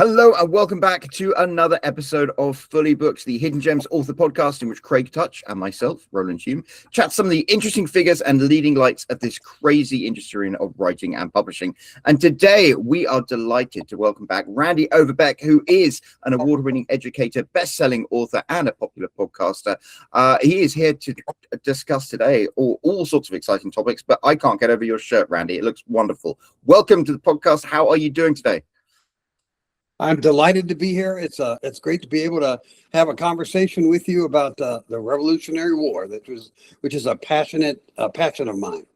Hello and welcome back to another episode of Fully Booked, the Hidden Gems author podcast in which Craig Touch and myself, Roland Hume, chat some of the interesting figures and leading lights of this crazy industry of writing and publishing. And today we are delighted to welcome back Randy Overbeck, who is an award-winning educator, best-selling author, and a popular podcaster. He is here to discuss today all sorts of exciting topics, but I can't get over your shirt, Randy. It looks wonderful. Welcome to the podcast. How are you doing today? I'm delighted to be here. It's great to be able to have a conversation with you about the Revolutionary War, which is a passion of mine.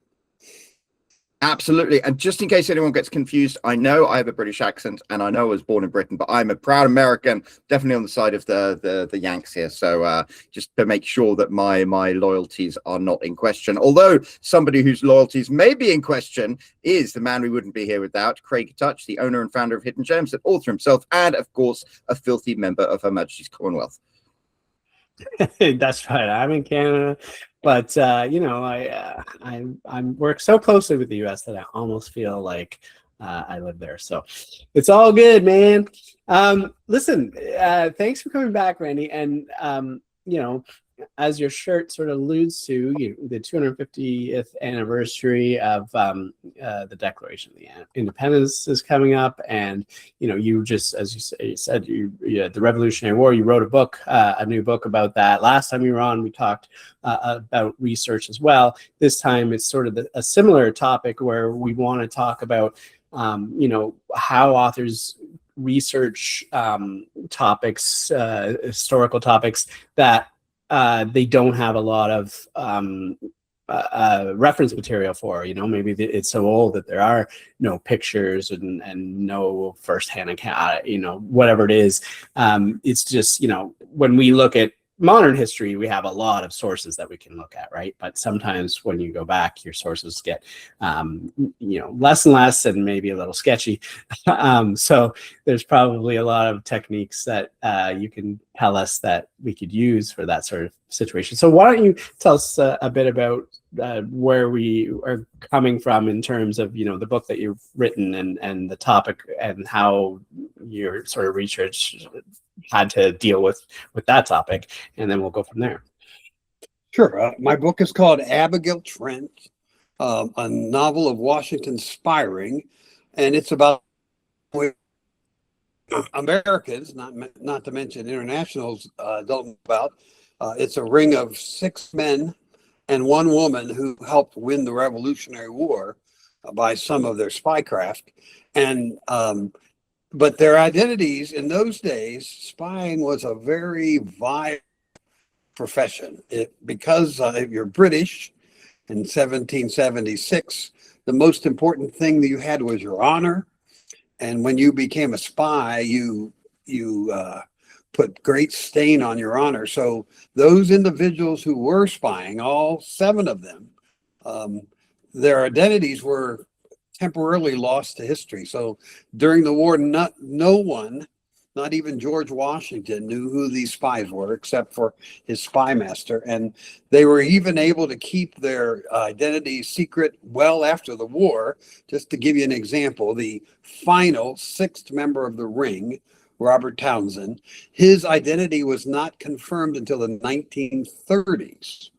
Absolutely. And just in case anyone gets confused, I know I have a British accent and I know I was born in Britain, but I'm a proud American, definitely on the side of the Yanks here. So just to make sure that my loyalties are not in question. Although somebody whose loyalties may be in question is the man we wouldn't be here without, Craig Touch, the owner and founder of Hidden Gems, an author himself, and of course, a filthy member of Her Majesty's Commonwealth. That's right. I'm in Canada, but I work so closely with the U.S. that I almost feel like I live there. So it's all good, man. Listen, thanks for coming back, Randy. And as your shirt sort of alludes to, the 250th anniversary of the Declaration of Independence is coming up, and you just, as you said, the Revolutionary War. You wrote a new book about that. Last time you were on, we talked about research as well. This time, it's sort of a similar topic where we want to talk about, how authors research topics, historical topics that they don't have a lot of reference material for. Maybe it's so old that there are no pictures and no firsthand account, whatever it is. It's just, when we look at modern history, we have a lot of sources that we can look at, right? But sometimes when you go back, your sources get, less and less and maybe a little sketchy. So there's probably a lot of techniques that you can tell us that we could use for that sort of situation. So why don't you tell us a bit about where we are coming from in terms of, the book that you've written and the topic and how your sort of research had to deal with that topic, and then we'll go from there. Sure. My book is called Abigail Trent, a novel of Washington Spiring, and it's about Americans, not to mention internationals, don't know about. It's a ring of 6 men and 1 woman who helped win the Revolutionary War by some of their spycraft, and but their identities in those days, spying was a very vile profession. Because if you're British in 1776, the most important thing that you had was your honor. And when you became a spy, you put great stain on your honor. So those individuals who were spying, all 7 of them, their identities were temporarily lost to history. So during the war, no one, not even George Washington, knew who these spies were except for his spy master. And they were even able to keep their identity secret well after the war. Just to give you an example, the final 6th member of the ring, Robert Townsend, his identity was not confirmed until the 1930s,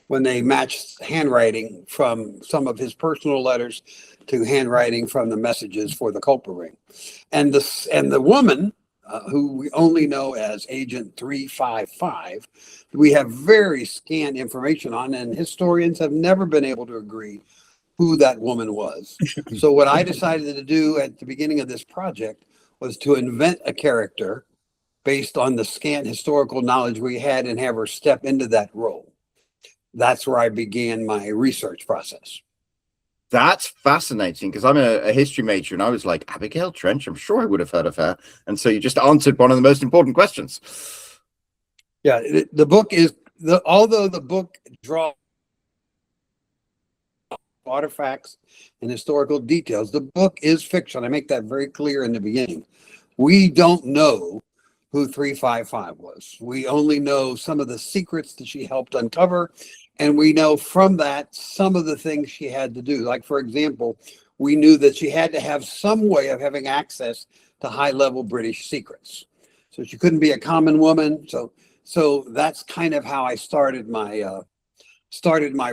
when they matched handwriting from some of his personal letters to handwriting from the messages for the culprit ring. And the woman, who we only know as Agent 355, we have very scant information on, and historians have never been able to agree who that woman was. So what I decided to do at the beginning of this project was to invent a character based on the scant historical knowledge we had and have her step into that role. That's where I began my research process. That's fascinating, because I'm a history major and I was like, Abigail Trent, I'm sure I would have heard of her. And so you just answered one of the most important questions. Yeah, the book is, although the book draws artifacts and historical details, the book is fiction. I make that very clear in the beginning. We don't know who 355 was. We only know some of the secrets that she helped uncover. And we know from that some of the things she had to do. Like, for example, we knew that she had to have some way of having access to high-level British secrets. So she couldn't be a common woman. So that's kind of how I started my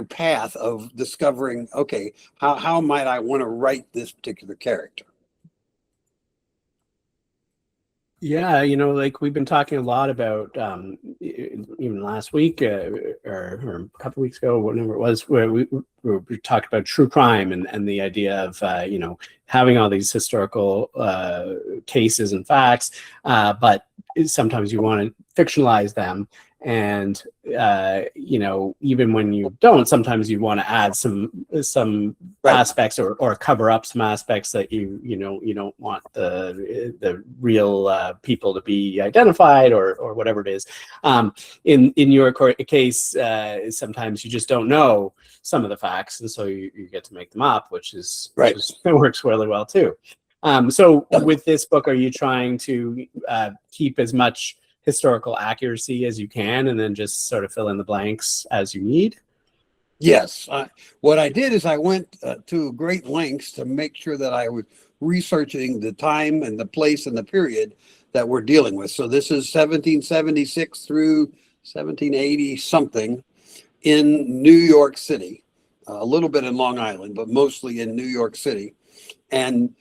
path of discovering, okay, how might I want to write this particular character? Yeah, like we've been talking a lot about even last week or a couple weeks ago, whatever it was, where we talked about true crime and the idea of having all these historical cases and facts, but sometimes you want to fictionalize them. And even when you don't, sometimes you want to add some Right. aspects or cover up some aspects that you don't want the real people to be identified or whatever it is. In your case, sometimes you just don't know some of the facts, and so you get to make them up, which Right. it works really well too. So with this book, are you trying to keep as much historical accuracy as you can, and then just sort of fill in the blanks as you need? Yes. What I did is I went to great lengths to make sure that I was researching the time and the place and the period that we're dealing with. So this is 1776 through 1780 something in New York City, a little bit in Long Island, but mostly in New York City. And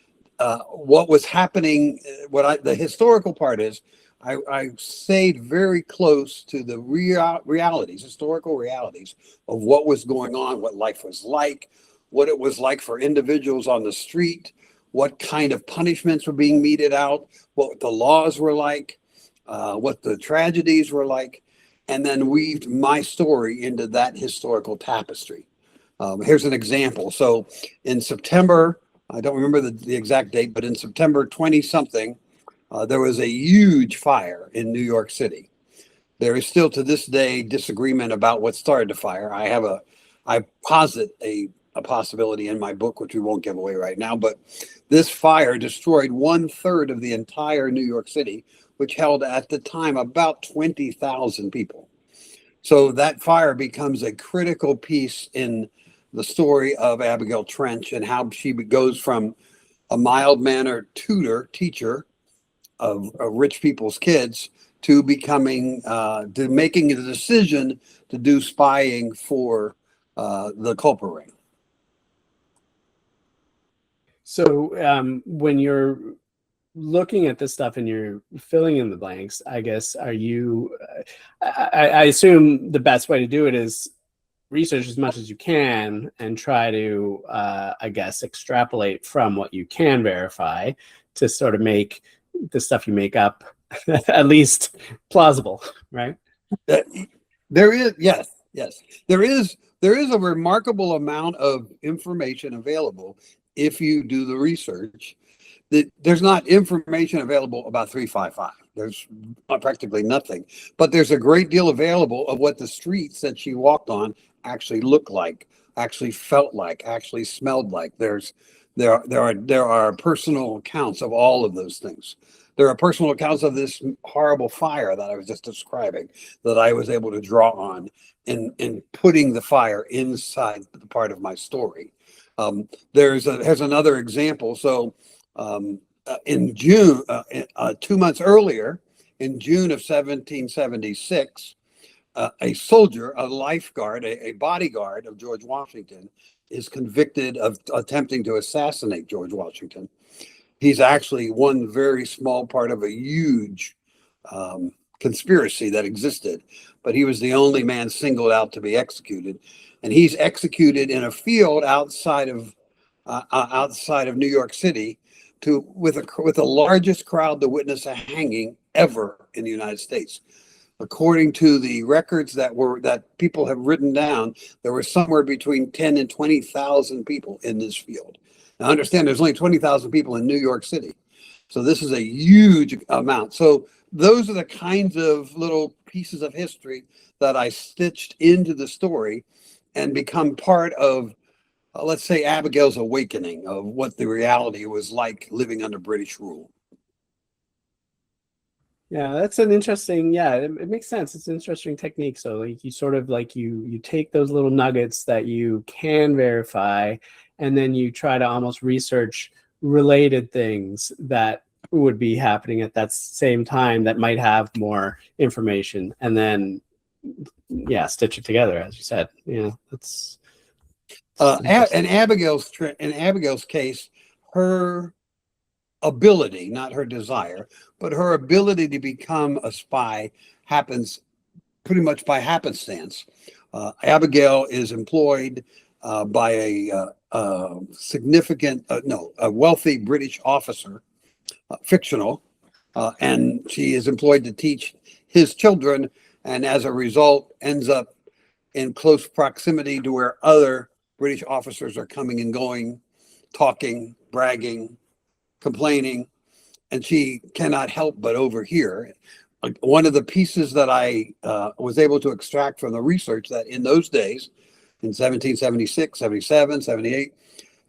what was happening, the historical part is, I stayed very close to the historical realities of what was going on, what life was like, what it was like for individuals on the street, what kind of punishments were being meted out, what the laws were like, what the tragedies were like, and then weaved my story into that historical tapestry. Here's an example. So in September, I don't remember the exact date, but in September 20-something, there was a huge fire in New York City. There is still to this day disagreement about what started the fire. I posit a possibility in my book, which we won't give away right now, but this fire destroyed 1/3 of the entire New York City, which held at the time about 20,000 people. So that fire becomes a critical piece in the story of Abigail Trench and how she goes from a mild-mannered teacher of rich people's kids to making a decision to do spying for the culprit ring. So when you're looking at this stuff and you're filling in the blanks, I guess, are you I assume the best way to do it is research as much as you can and try to I guess extrapolate from what you can verify to sort of make the stuff you make up at least plausible, right? There is, yes. There is a remarkable amount of information available if you do the research. There's not information available about 355. There's practically nothing, but there's a great deal available of what the streets that she walked on actually looked like, actually felt like, actually smelled like. There are personal accounts of all of those things. There are personal accounts of this horrible fire that I was just describing that I was able to draw on in putting the fire inside the part of my story. There's another example. So in June, 2 months earlier, in June of 1776, a soldier, a lifeguard, a bodyguard of George Washington, is convicted of attempting to assassinate George Washington. He's actually one very small part of a huge conspiracy that existed, but he was the only man singled out to be executed, and he's executed in a field outside of New York City, with the largest crowd to witness a hanging ever in the United States. According to the records that people have written down, there were somewhere between 10 and 20,000 people in this field. Now, understand, there's only 20,000 people in New York City. So this is a huge amount. So those are the kinds of little pieces of history that I stitched into the story and become part of, let's say, Abigail's awakening of what the reality was like living under British rule. Yeah, that's an interesting, it makes sense. It's an interesting technique. So like you sort of like you take those little nuggets that you can verify, and then you try to almost research related things that would be happening at that same time that might have more information, and then stitch it together, as you said. That's in Abigail's case, her ability, not her desire, but her ability to become a spy happens pretty much by happenstance. Abigail is employed by a wealthy British officer, fictional, and she is employed to teach his children, and as a result ends up in close proximity to where other British officers are coming and going, talking, bragging, complaining, and she cannot help but overhear. One of the pieces that I was able to extract from the research, that in those days, in 1776, 77, 78,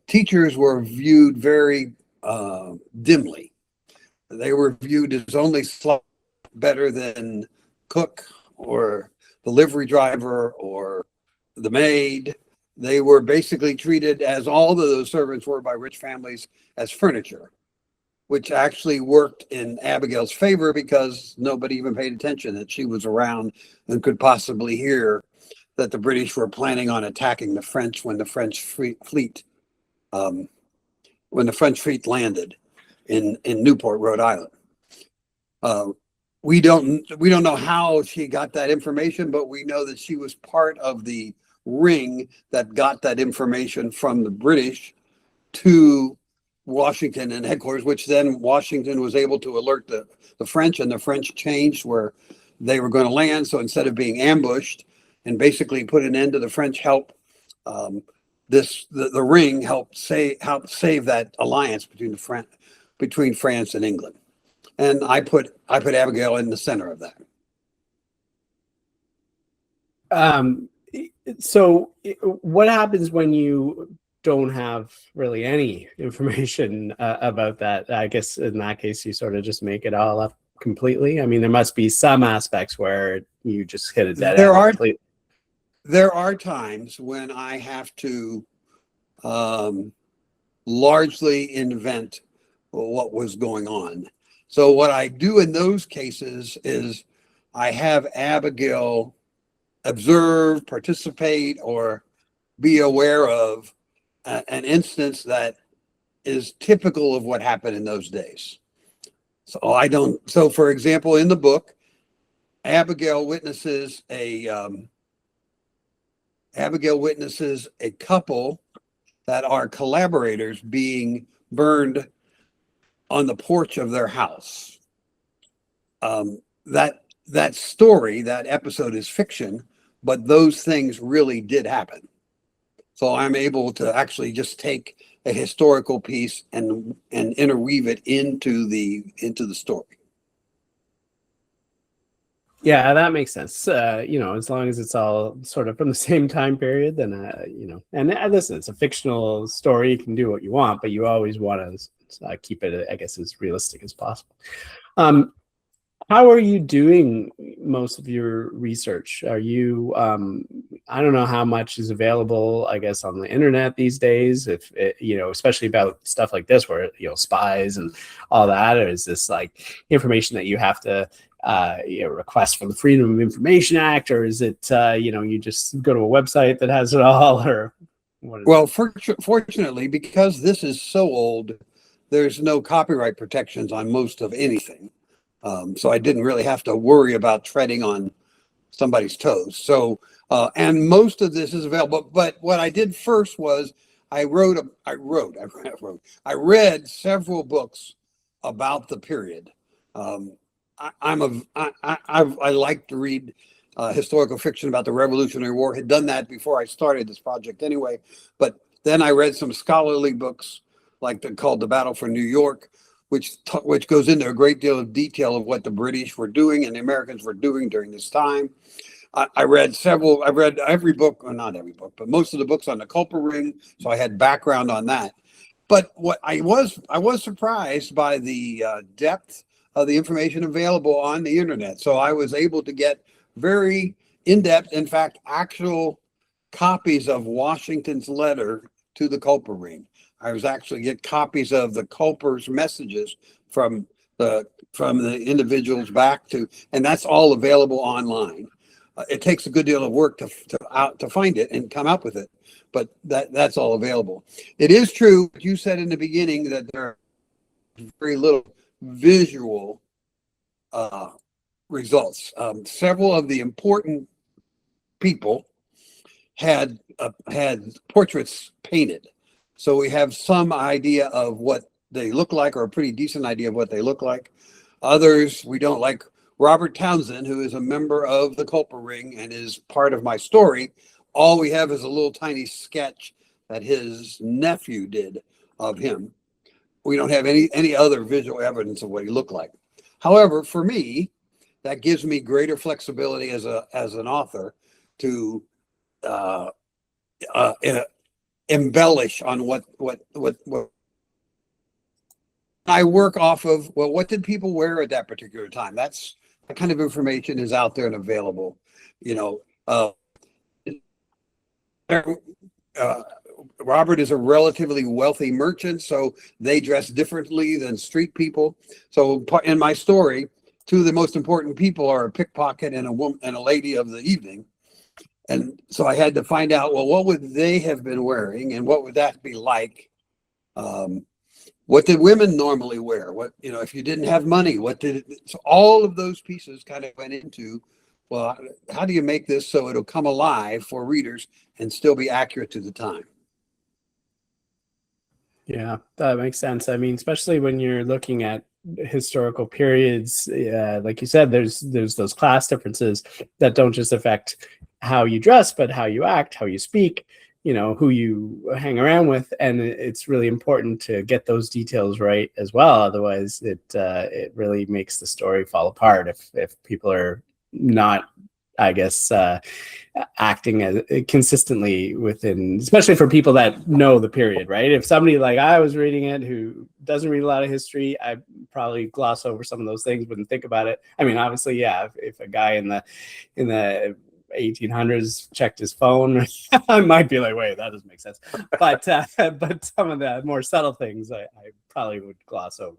teachers were viewed very dimly. They were viewed as only slightly better than cook or the livery driver or the maid. They were basically treated, as all of those servants were by rich families, as furniture, which actually worked in Abigail's favor because nobody even paid attention that she was around and could possibly hear that the British were planning on attacking the French when the French fleet landed in Newport, Rhode Island. We don't know how she got that information, but we know that she was part of the ring that got that information from the British to Washington and headquarters, which then Washington was able to alert the French, and the French changed where they were going to land. So instead of being ambushed and basically put an end to the French help, the ring helped save that alliance between France and England. And I put Abigail in the center of that. So what happens when you don't have really any information about that? I guess in that case, you sort of just make it all up completely. I mean, there must be some aspects where you just hit a dead end completely. There are times when I have to largely invent what was going on. So what I do in those cases is I have Abigail observe, participate, or be aware of an instance that is typical of what happened in those days. So for example, in the book, Abigail witnesses a couple that are collaborators being burned on the porch of their house. That story, that episode, is fiction, but those things really did happen. So I'm able to actually just take a historical piece and interweave it into the story. Yeah, that makes sense. As long as it's all sort of from the same time period, then and listen, it's a fictional story. You can do what you want, but you always want to keep it, I guess, as realistic as possible. How are you doing most of your research? Are you, I don't know how much is available, I guess, on the internet these days, especially about stuff like this, where, spies and all that, or is this like information that you have to request from the Freedom of Information Act, or is it, you just go to a website that has it all, or what is it? Fortunately, because this is so old, there's no copyright protections on most of anything. So I didn't really have to worry about treading on somebody's toes. So, and most of this is available. But what I did first was I read several books about the period. I like to read historical fiction about the Revolutionary War. Had done that before I started this project anyway. But then I read some scholarly books called The Battle for New York, which goes into a great deal of detail of what the British were doing and the Americans were doing during this time. I read every book, or not every book, but most of the books on the Culper Ring, so I had background on that. But what I was surprised by the depth of the information available on the internet. So I was able to get very in-depth, in fact, actual copies of Washington's letter to the Culper Ring. I was actually get copies of the Culper's messages from the individuals back to, and that's all available online. It takes a good deal of work to find it and come up with it, but that's all available. It is true, you said in the beginning, that there are very little visual results. Several of the important people had portraits painted, so we have some idea of what they look like, or a pretty decent idea of what they look like. Others we don't, like Robert Townsend, who is a member of the Culper Ring and is part of my story. All we have is a little tiny sketch that his nephew did of him. We don't have any other visual evidence of what he looked like. However, for me, that gives me greater flexibility as an author to embellish on what I work off of. Well, what did people wear at that particular time? That kind of information is out there and available. Robert is a relatively wealthy merchant, so they dress differently than street people. So in my story, two of the most important people are a pickpocket and a woman and a lady of the evening. And so I had to find out, well, what would they have been wearing, and what would that be like? What did women normally wear? What, if you didn't have money, so all of those pieces kind of went into, well, how do you make this so it'll come alive for readers and still be accurate to the time? Yeah, that makes sense. I mean, especially when you're looking at historical periods, like you said, there's those class differences that don't just affect how you dress, but how you act, how you speak, who you hang around with. And it's really important to get those details right as well. Otherwise, it really makes the story fall apart if people are not, I guess, acting as consistently within, especially for people that know the period, right? If somebody like I was reading it who doesn't read a lot of history, I probably gloss over some of those things, wouldn't think about it. I mean, obviously, yeah, if a guy in the 1800s checked his phone, I might be like, wait, that doesn't make sense. But some of the more subtle things I probably would gloss over.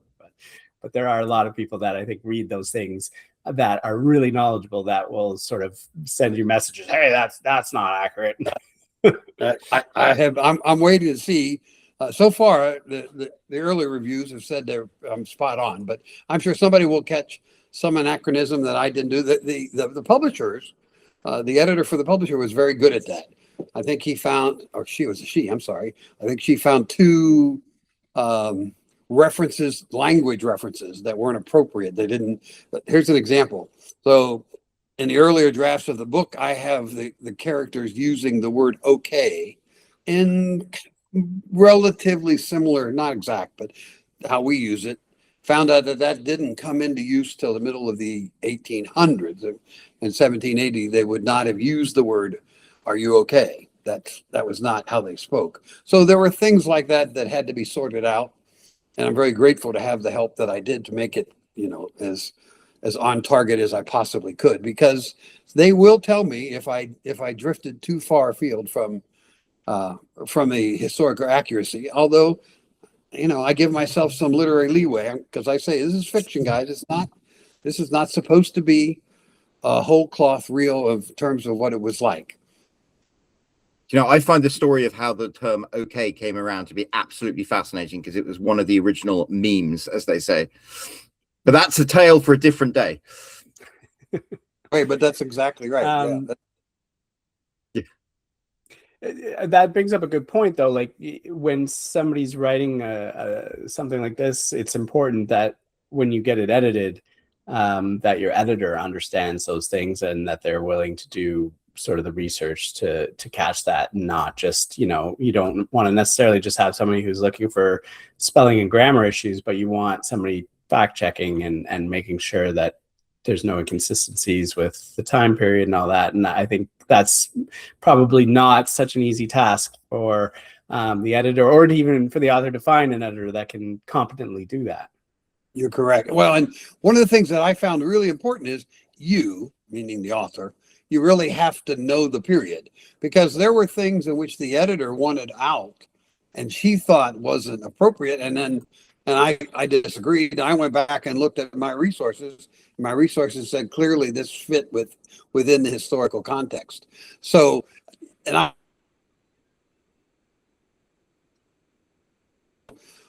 But there are a lot of people that I think read those things that are really knowledgeable that will sort of send you messages. Hey, that's not accurate. I'm waiting to see. So far, the early reviews have said they're spot on, but I'm sure somebody will catch some anachronism that I didn't do. The publishers, the editor for the publisher was very good at that. I think he found, or she was a she, I'm sorry. I think she found two language references that weren't appropriate. They didn't, but here's an example. So in the earlier drafts of the book, I have the characters using the word okay in relatively similar, not exact, but how we use it. Found out that didn't come into use till the middle of the 1800s. In 1780, they would not have used the word, "Are you okay?" That was not how they spoke. So there were things like that had to be sorted out. And I'm very grateful to have the help that I did to make it, as on target as I possibly could, because they will tell me if I drifted too far afield from the historical accuracy. Although, I give myself some literary leeway, because I say this is fiction, guys. This is not supposed to be a whole cloth reel of terms of what it was like. I find the story of how the term okay came around to be absolutely fascinating, because it was one of the original memes, as they say. But that's a tale for a different day. Wait, but that's exactly right. That brings up a good point, though. Like, when somebody's writing something like this, it's important that when you get it edited, that your editor understands those things and that they're willing to do sort of the research to catch that, not just, you don't want to necessarily just have somebody who's looking for spelling and grammar issues, but you want somebody fact checking and making sure that there's no inconsistencies with the time period and all that. And I think that's probably not such an easy task for the editor, or even for the author to find an editor that can competently do that. You're correct. Well, and one of the things that I found really important is you, meaning the author, you really have to know the period, because there were things in which the editor wanted out and she thought wasn't appropriate. And then And I disagreed. I went back and looked at my resources. My resources said clearly this fit within the historical context. So, and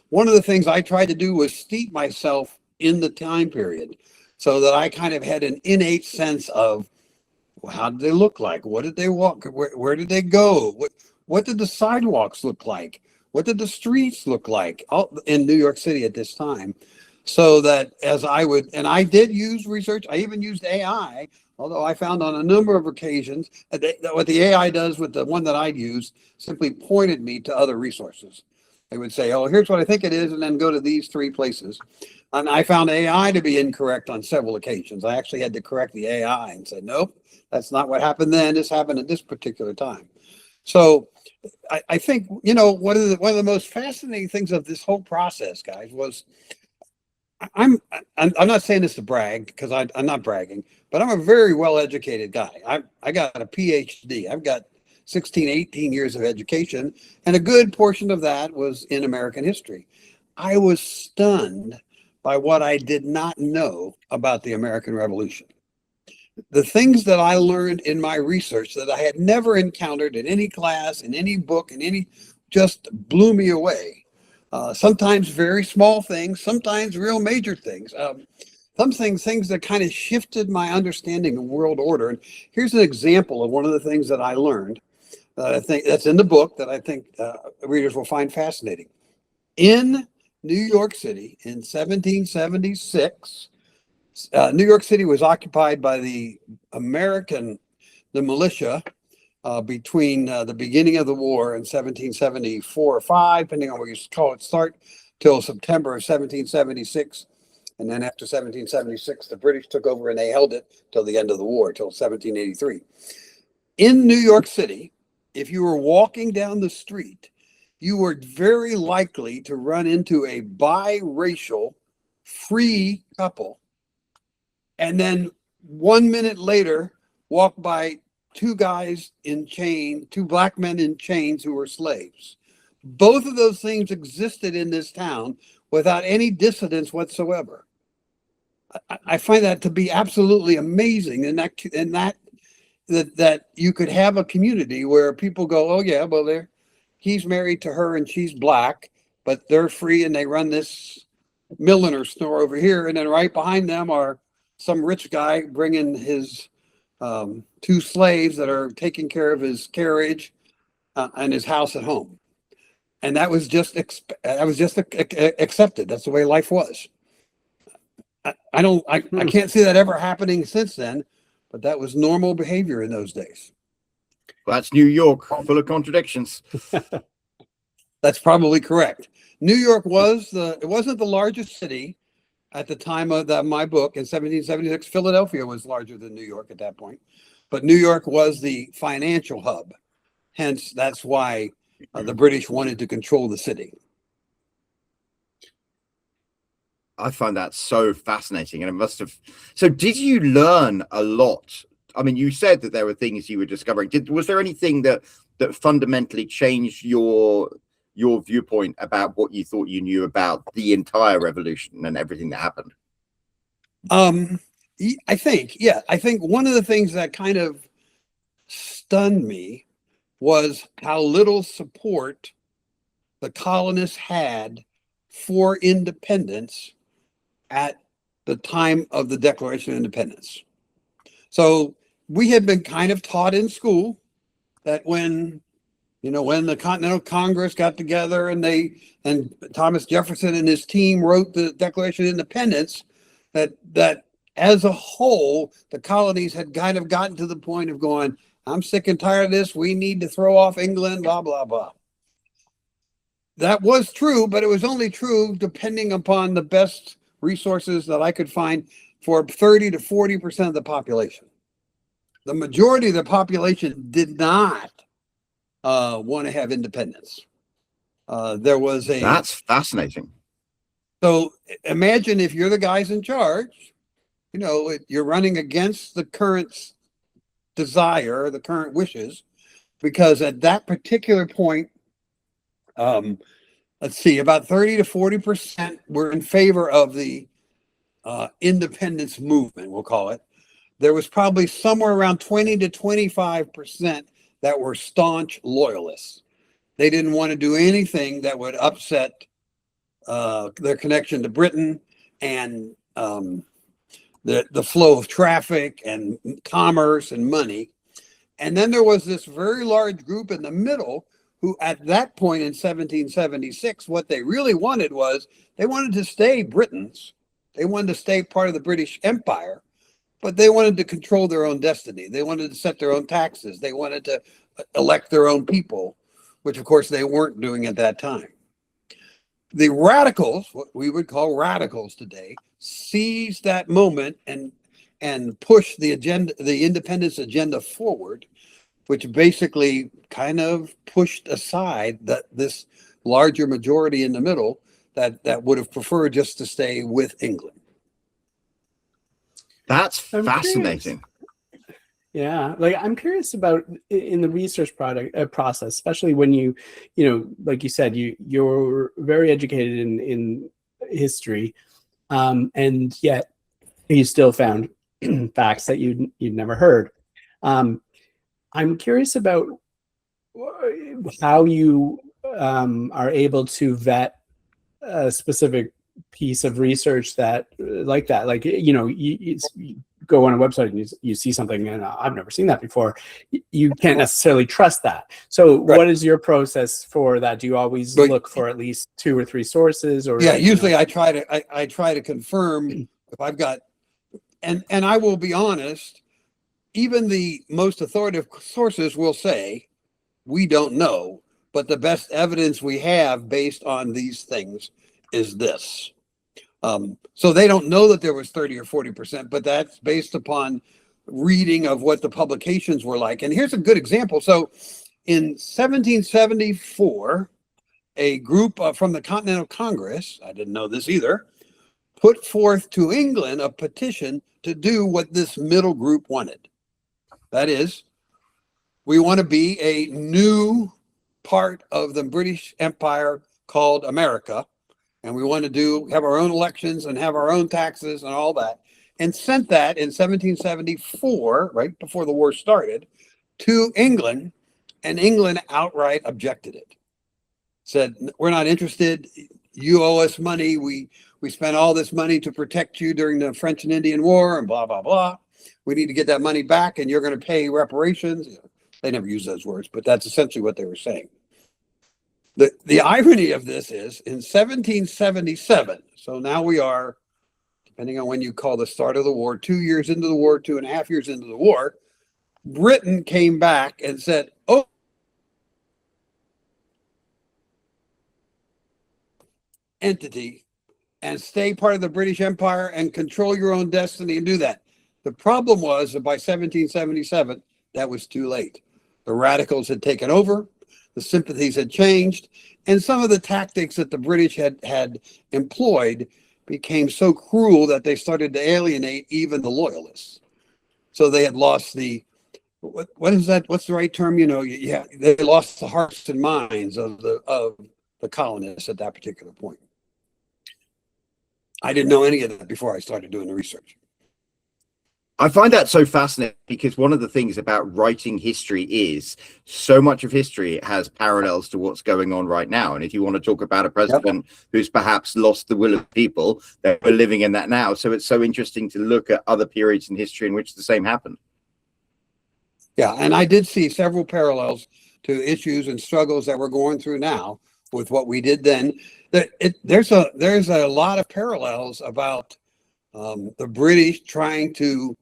one of the things I tried to do was steep myself in the time period so that I kind of had an innate sense of, well, how did they look like? What did they walk? Where did they go? What did the sidewalks look like? What did the streets look like in New York City at this time? So that as I would, and I did use research, I even used AI, although I found on a number of occasions that what the AI does with the one that I'd use simply pointed me to other resources. They would say, oh, here's what I think it is, and then go to these three places. And I found AI to be incorrect on several occasions. I actually had to correct the AI and said, nope, that's not what happened then. This happened at this particular time. So I think, one of the most fascinating things of this whole process, guys, was I'm not saying this to brag, because I'm not bragging, but I'm a very well-educated guy. I got a PhD. I've got 16, 18 years of education, and a good portion of that was in American history. I was stunned by what I did not know about the American Revolution. The things that I learned in my research that I had never encountered in any class, in any book, just blew me away. Sometimes very small things, sometimes real major things. Some things that kind of shifted my understanding of world order. And here's an example of one of the things that I learned that I think that's in the book that I think readers will find fascinating. In New York City in 1776, New York City was occupied by the militia between the beginning of the war in 1774 or 5, depending on what you call it, start till September of 1776. And then after 1776, the British took over and they held it till the end of the war, till 1783. In New York City, if you were walking down the street, you were very likely to run into a biracial free couple. And then 1 minute later, walk by two black men in chains who were slaves. Both of those things existed in this town without any dissidence whatsoever. I find that to be absolutely amazing, and that you could have a community where people go, oh yeah, well, he's married to her and she's black, but they're free and they run this milliner store over here, and then right behind them are some rich guy bringing his two slaves that are taking care of his carriage and his house at home. And that was just accepted. That's the way life was. I can't see that ever happening since then, but that was normal behavior in those days. Well, that's New York, full of contradictions. That's probably correct. New York it wasn't the largest city at the time of my book in 1776. Philadelphia was larger than New York at that point, but New York was the financial hub. Hence, that's why the British wanted to control the city. I find that so fascinating, and it must have. So, did you learn a lot? I mean, you said that there were things you were discovering. Was there anything that fundamentally changed your viewpoint about what you thought you knew about the entire revolution and everything that happened? I think one of the things that kind of stunned me was how little support the colonists had for independence at the time of the Declaration of Independence. So we had been kind of taught in school that when the Continental Congress got together and Thomas Jefferson and his team wrote the Declaration of Independence, that as a whole, the colonies had kind of gotten to the point of going, I'm sick and tired of this. We need to throw off England, blah, blah, blah. That was true, but it was only true depending upon the best resources that I could find for 30 to 40% of the population. The majority of the population did not want to have independence. That's fascinating. So imagine if you're the guys in charge, you're running against the current desire, the current wishes, because at that particular point, let's see, about 30 to 40% were in favor of the independence movement, we'll call it. There was probably somewhere around 20 to 25% that were staunch loyalists. They didn't want to do anything that would upset their connection to Britain and the flow of traffic and commerce and money. And then there was this very large group in the middle who at that point in 1776, what they really wanted was they wanted to stay Britons. They wanted to stay part of the British Empire, but they wanted to control their own destiny. They wanted to set their own taxes. They wanted to elect their own people, which of course they weren't doing at that time. The radicals, what we would call radicals today, seized that moment and pushed the agenda, the independence agenda forward, which basically kind of pushed aside this larger majority in the middle that would have preferred just to stay with England. That's fascinating. Yeah, like I'm curious about in the research process, especially when you like you said, you're very educated in history, and yet you still found facts that you'd never heard. I'm curious about how you are able to vet a specific piece of research that like that, like you go on a website and you see something and I've never seen that before. You can't necessarily trust that. So right. What is your process for that? Do you always look for at least 2 or 3 sources? Or yeah, usually I try to confirm if I've got, and I will be honest, even the most authoritative sources will say we don't know, but the best evidence we have based on these things is this. So they don't know that there was 30 or 40%, but that's based upon reading of what the publications were like. And here's a good example. So in 1774, a group from the Continental Congress, I didn't know this either, put forth to England a petition to do what this middle group wanted. That is, we want to be a new part of the British Empire called America. And we want to have our own elections and have our own taxes and all that, and sent that in 1774, right before the war started, to England, and England outright objected it. Said, we're not interested. You owe us money. We spent all this money to protect you during the French and Indian War and blah, blah, blah. We need to get that money back and you're going to pay reparations. They never use those words, but that's essentially what they were saying. The irony of this is in 1777, so now we are, depending on when you call the start of the war, 2 years into the war, 2.5 years into the war, Britain came back and said, oh, entity and stay part of the British Empire and control your own destiny and do that. The problem was that by 1777, that was too late. The radicals had taken over. The sympathies had changed, and some of the tactics that the British had employed became so cruel that they started to alienate even the loyalists. So they had lost the, what is that? What's the right term? They lost the hearts and minds of the colonists at that particular point. I didn't know any of that before I started doing the research. I find that so fascinating because one of the things about writing history is so much of history has parallels to what's going on right now. And if you want to talk about a president who's perhaps lost the will of people, we're living in that now. So it's so interesting to look at other periods in history in which the same happened. Yeah, and I did see several parallels to issues and struggles that we're going through now with what we did then. There's a lot of parallels about the British trying to,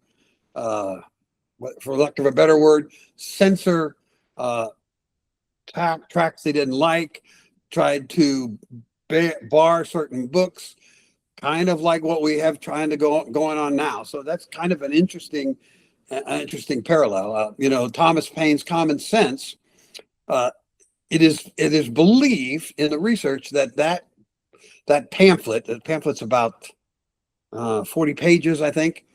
for lack of a better word, censor tracts they didn't like, tried to bar certain books, kind of like what we have trying to going on now. So that's kind of an interesting parallel. Thomas Paine's Common Sense. It is believed in the research that pamphlet. The pamphlet's about 40 pages, I think.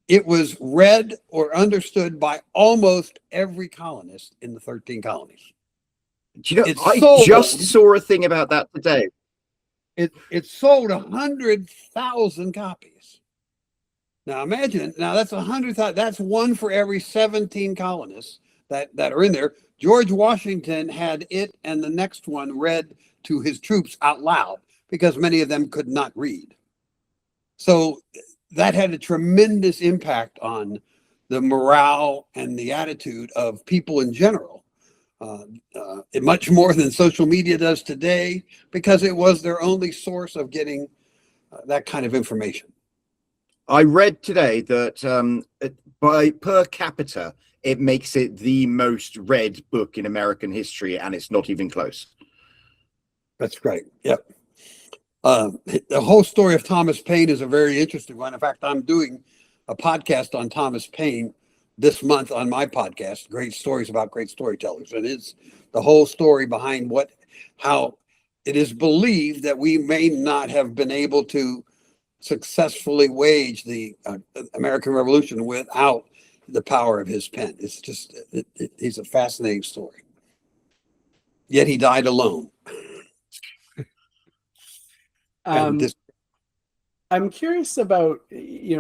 It was read or understood by almost every colonist in the 13 colonies. Do you know, It's I sold. just saw a thing about that today. It sold 100,000 copies. Now imagine, now that's 100,000. That's one for every 17 colonists that are in there. George Washington had it and the next one read to his troops out loud because many of them could not read. So that had a tremendous impact on the morale and the attitude of people in general. Much more than social media does today, because it was their only source of getting that kind of information. I read today that by per capita, it makes it the most read book in American history, and it's not even close. That's great. Yep. The whole story of Thomas Paine is a very interesting one. In fact, I'm doing a podcast on Thomas Paine this month on my podcast, Great Stories About Great Storytellers. And it's the whole story behind how it is believed that we may not have been able to successfully wage the American Revolution without the power of his pen. It's just, he's a fascinating story. Yet he died alone. I'm curious about,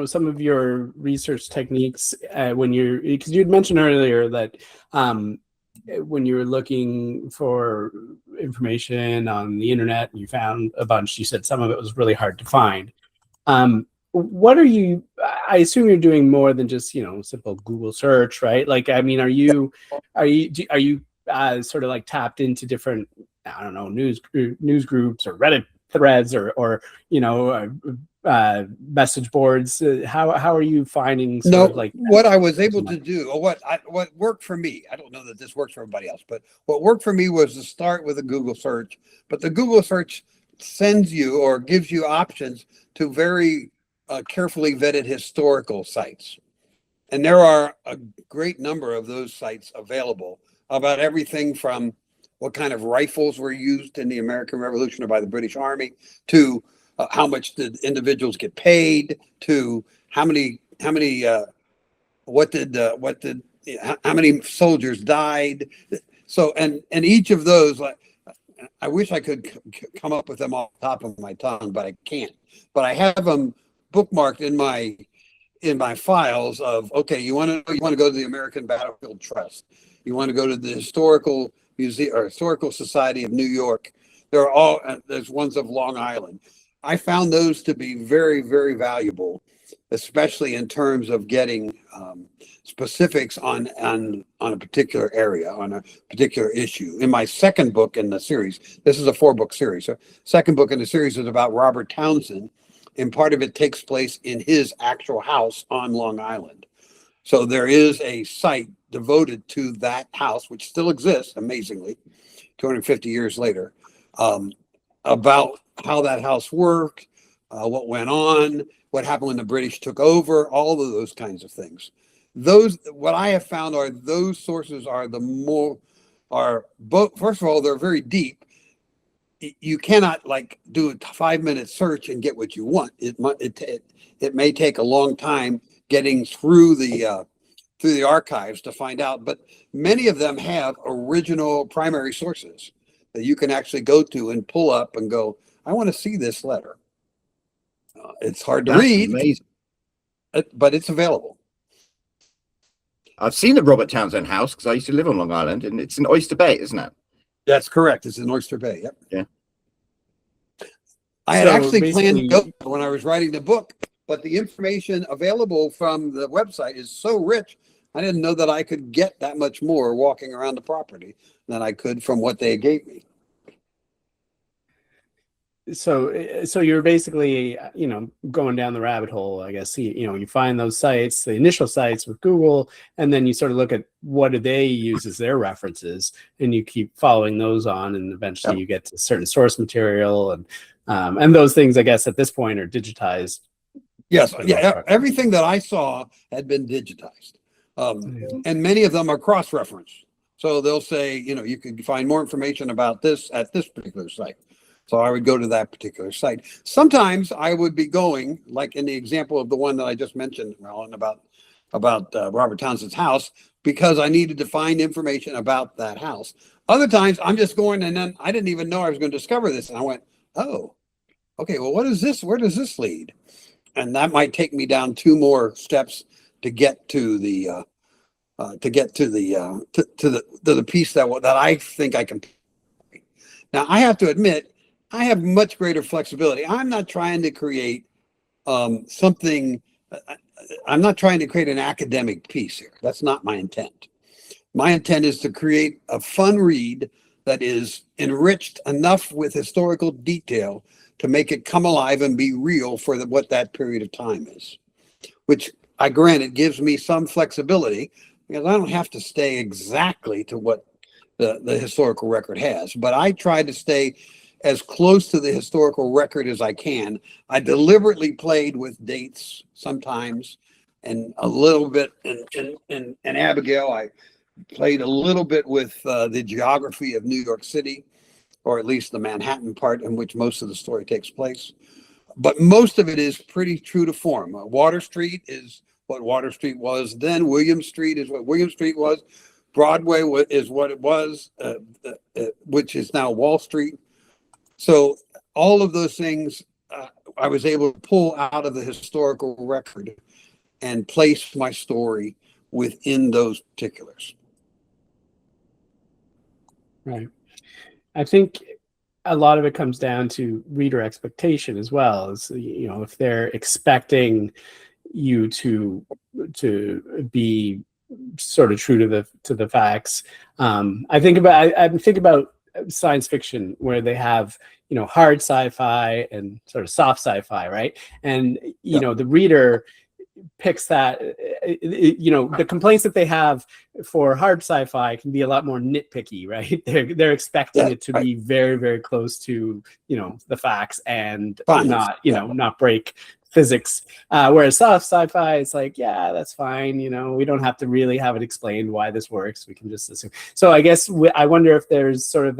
some of your research techniques because you had mentioned earlier that when you were looking for information on the internet and you found a bunch, you said some of it was really hard to find. What are you, I assume you're doing more than just, simple Google search, right? Like, I mean, are you sort of like tapped into different, I don't know, news groups or Reddit threads or message boards? How are you finding what I was able to do, or what worked for me? I don't know that this works for everybody else, but what worked for me was to start with a Google search. But the Google search sends you or gives you options to very carefully vetted historical sites, and there are a great number of those sites available about everything from what kind of rifles were used in the American Revolution or by the British Army, to how much did individuals get paid, to how many soldiers died. So, and each of those, I wish I could come up with them off the top of my tongue, but I can't. But I have them bookmarked in my files of, okay, you want to go to the American Battlefield Trust, you want to go to the Historical Museum or Historical Society of New York. There's ones of Long Island. I found those to be very, very valuable, especially in terms of getting specifics on a particular area, on a particular issue. In my second book in the series, this is a 4-book series. So second book in the series is about Robert Townsend, and part of it takes place in his actual house on Long Island. So there is a site devoted to that house, which still exists, amazingly, 250 years later, about how that house worked, what went on, what happened when the British took over, all of those kinds of things. What I have found are those sources first of all, they're very deep. You cannot do a 5-minute search and get what you want. It may take a long time getting through the archives to find out, but many of them have original primary sources that you can actually go to and pull up and go, I want to see this letter. It's hard to read, amazing. But it's available. I've seen the Robert Townsend house because I used to live on Long Island, and it's in Oyster Bay, isn't it? That's correct. It's in Oyster Bay. Yep. Yeah. I had actually planned to go when I was writing the book, but the information available from the website is so rich, I didn't know that I could get that much more walking around the property than I could from what they gave me. So you're basically, going down the rabbit hole, I guess. You find those sites, the initial sites with Google, and then you sort of look at what do they use as their references, and you keep following those on, and eventually you get to certain source material, and those things, I guess, at this point are digitized. Yes, everything that I saw had been digitized, and many of them are cross-referenced. So they'll say, you can find more information about this at this particular site. So I would go to that particular site. Sometimes I would be going, like in the example of the one that I just mentioned, Roland, about Robert Townsend's house, because I needed to find information about that house. Other times I'm just going, and then I didn't even know I was going to discover this. And I went, oh, okay, well, what is this? Where does this lead? And that might take me down 2 more steps to get to the to the piece that I think I can. Now I have to admit, I have much greater flexibility. I'm not trying to create something. I'm not trying to create an academic piece here. That's not my intent. My intent is to create a fun read that is enriched enough with historical detail to make it come alive and be real for what that period of time is, which I grant it gives me some flexibility because I don't have to stay exactly to what the historical record has, but I try to stay as close to the historical record as I can. I deliberately played with dates sometimes and a little bit in Abigail. I played a little bit with the geography of New York City, or at least the Manhattan part in which most of the story takes place. But most of it is pretty true to form. Water Street is what Water Street was then. William Street is what William Street was. Broadway is what it was, which is now Wall Street. So all of those things I was able to pull out of the historical record and place my story within those particulars. Right. I think a lot of it comes down to reader expectation as well. As you know, if they're expecting you to be sort of true to the facts. I think about science fiction where they have, you know, hard sci-fi and sort of soft sci-fi, right? And you know, the reader picks that, you know, the complaints that they have for hard sci-fi can be a lot more nitpicky, right? They're expecting it to be very, very close to, you know, the facts and not, you know, not break physics. Whereas soft sci-fi, it's like, yeah, that's fine. You know, we don't have to really have it explained why this works. We can just assume. So I guess I wonder if there's sort of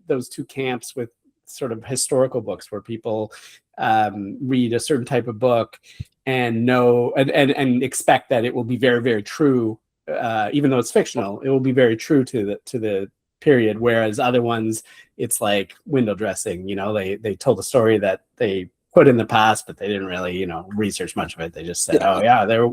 those two camps with sort of historical books where people read a certain type of book and know and expect that it will be very, very true, even though it's fictional. It will be very true to the period. Whereas other ones, it's like window dressing. You know, they told a story that they put in the past, but they didn't really, you know, research much of it. They just said, oh yeah, they're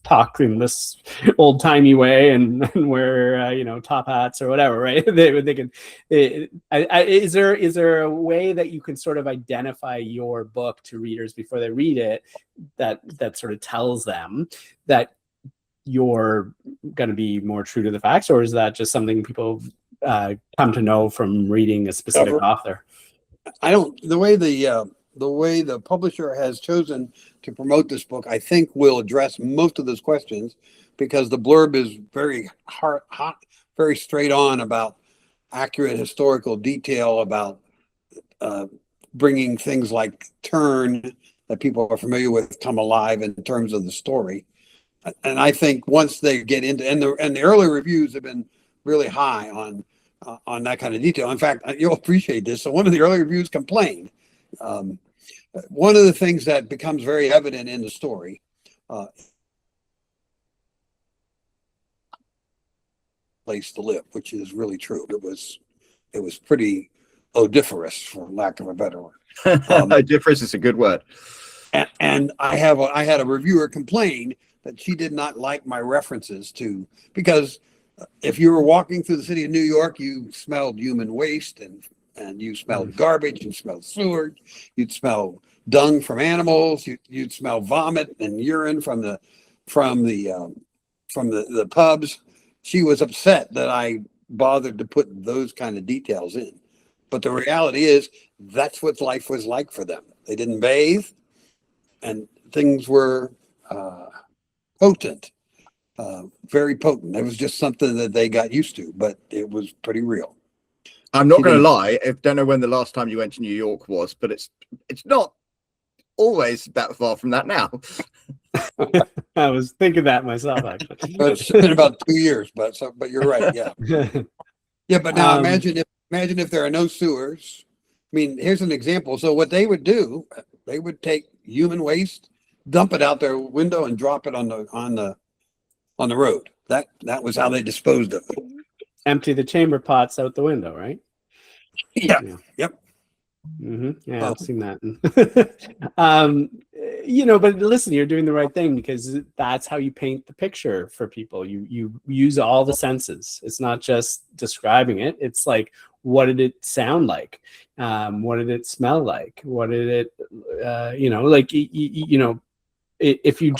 talking this old timey way and wear, you know, top hats or whatever, right? They can. Is there a way that you can sort of identify your book to readers before they read it that sort of tells them that you're going to be more true to the facts, or is that just something people come to know from reading a specific author? I don't. The way the publisher has chosen to promote this book, I think, will address most of those questions, because the blurb is very hot, very straight on about accurate historical detail about bringing things like turn that people are familiar with come alive in terms of the story. And I think once they get into, and the early reviews have been really high on that kind of detail. In fact, you'll appreciate this. So one of the early reviews complained. One of the things that becomes very evident in the story place to live, which is really true. It was pretty odiferous, for lack of a better word. Odiferous is a good word. And I had a reviewer complain that she did not like my references to, because if you were walking through the city of New York, you smelled human waste and you smelled garbage, you smelled sewage, you'd smell dung from animals, you'd smell vomit and urine from the pubs. She was upset that I bothered to put those kind of details in. But the reality is that's what life was like for them. They didn't bathe and things were potent, very potent. It was just something that they got used to, but it was pretty real. I'm not going to lie. I don't know when the last time you went to New York was, but it's not always that far from that now. I was thinking that myself, actually. It's been about 2 years, but you're right. Yeah. Yeah. But now imagine if there are no sewers. I mean, here's an example. So what they would do, they would take human waste, dump it out their window and drop it on the road. That was how they disposed of it. empty the chamber pots out the window, right? Yeah. Yeah. Yep. Yeah, I've seen that. But listen, you're doing the right thing, because that's how you paint the picture for people. You use all the senses. It's not just describing it. It's like, what did it sound like? What did it smell like? What did it, if you're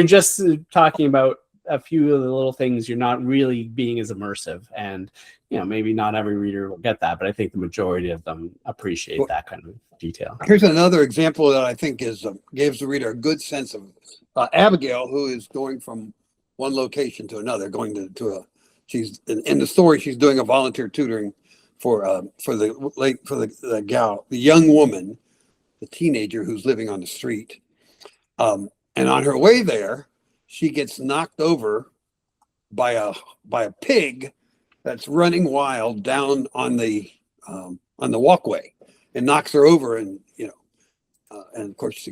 just talking about a few of the little things, you're not really being as immersive. And maybe not every reader will get that, but I think the majority of them appreciate that kind of detail. Here's another example that I think gives the reader a good sense of Abigail, who is going from one location to another, she's in the story, she's doing a volunteer tutoring for the gal, the young woman, the teenager who's living on the street. And on her way there, she gets knocked over by a pig that's running wild down on the walkway, and knocks her over, and of course she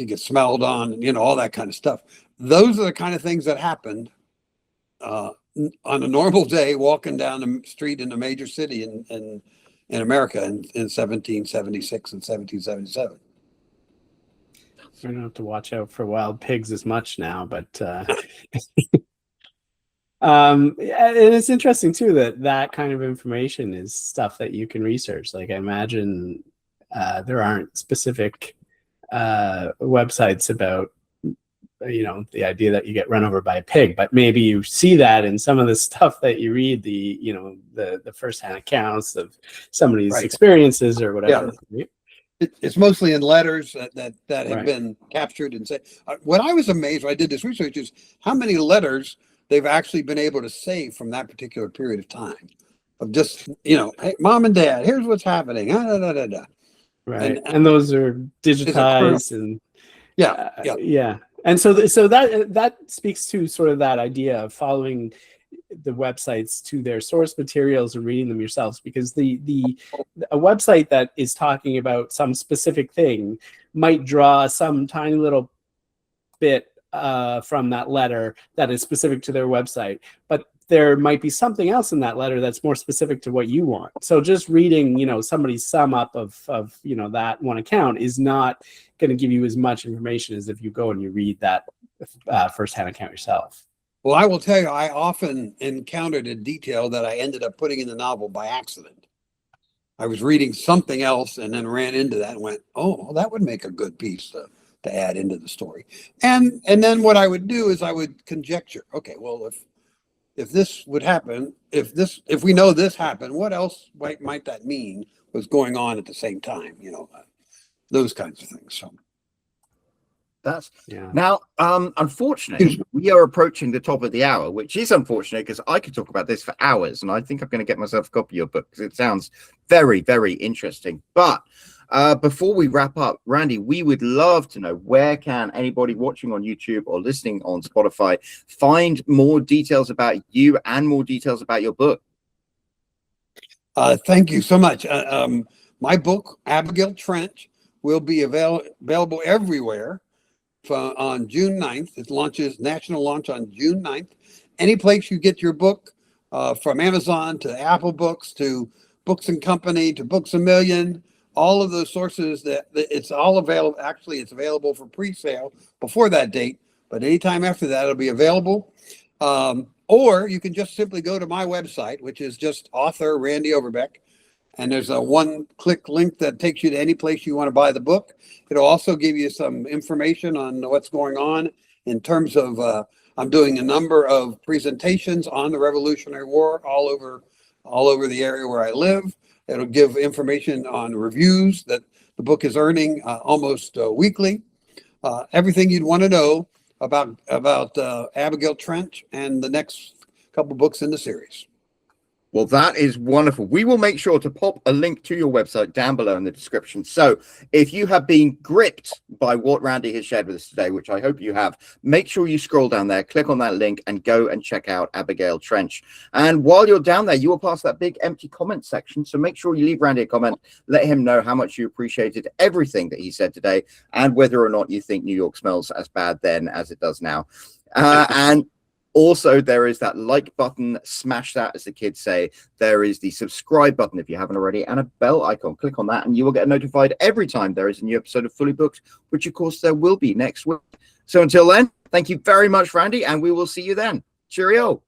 gets smelled on, and all that kind of stuff. Those are the kind of things that happened on a normal day walking down the street in a major city in America in 1776 and 1777. I don't have to watch out for wild pigs as much now, but and it's interesting too that kind of information is stuff that you can research. Like, I imagine there aren't specific websites about the idea that you get run over by a pig, but maybe you see that in some of the stuff that you read, the firsthand accounts of somebody's experiences or whatever. Yeah. It's mostly in letters that have been captured and said. What I was amazed when I did this research is how many letters they've actually been able to save from that particular period of time, of just, hey, Mom and Dad, here's what's happening. Right. And those are digitized and yeah. And so that speaks to sort of that idea of following the websites to their source materials and reading them yourselves, because a website that is talking about some specific thing might draw some tiny little bit from that letter that is specific to their website, but there might be something else in that letter that's more specific to what you want. So just reading, somebody's sum up of that one account is not going to give you as much information as if you go and you read that firsthand account yourself. Well, I will tell you, I often encountered a detail that I ended up putting in the novel by accident. I was reading something else and then ran into that and went, oh, well, that would make a good piece to add into the story. And then what I would do is I would conjecture, okay, well, if this would happen, if we know this happened, what else might that mean was going on at the same time? Those kinds of things. So now, unfortunately, we are approaching the top of the hour, which is unfortunate because I could talk about this for hours, and I think I'm going to get myself a copy of your book because it sounds very, very interesting. But before we wrap up, Randy, we would love to know, where can anybody watching on YouTube or listening on Spotify find more details about you and more details about your book? Thank you so much. My book, Abigail Trench, will be available everywhere on June 9th. It launches, national launch on June 9th. Any place you get your book, from Amazon to Apple Books to Books and Company to Books A Million, all of those sources, that it's all available. Actually, it's available for pre-sale before that date, but anytime after that, it'll be available. Or you can just simply go to my website, which is just author Randy Overbeck. And there's a one-click link that takes you to any place you want to buy the book. It'll also give you some information on what's going on in terms of, I'm doing a number of presentations on the Revolutionary War all over the area where I live. It'll give information on reviews that the book is earning almost weekly. Everything you'd want to know about Abigail Trench and the next couple books in the series. Well, that is wonderful. We will make sure to pop a link to your website down below in the description. So if you have been gripped by what Randy has shared with us today, which I hope you have, make sure you scroll down there, click on that link, and go and check out Abigail Trench. And while you're down there, you will pass that big empty comment section. So make sure you leave Randy a comment. Let him know how much you appreciated everything that he said today and whether or not you think New York smells as bad then as it does now. And Also, there is that like button, smash that, as the kids say. There is the subscribe button if you haven't already, and a bell icon. Click on that and you will get notified every time there is a new episode of Fully Booked, which of course there will be next week. So until then, thank you very much, Randy, and we will see you then. Cheerio.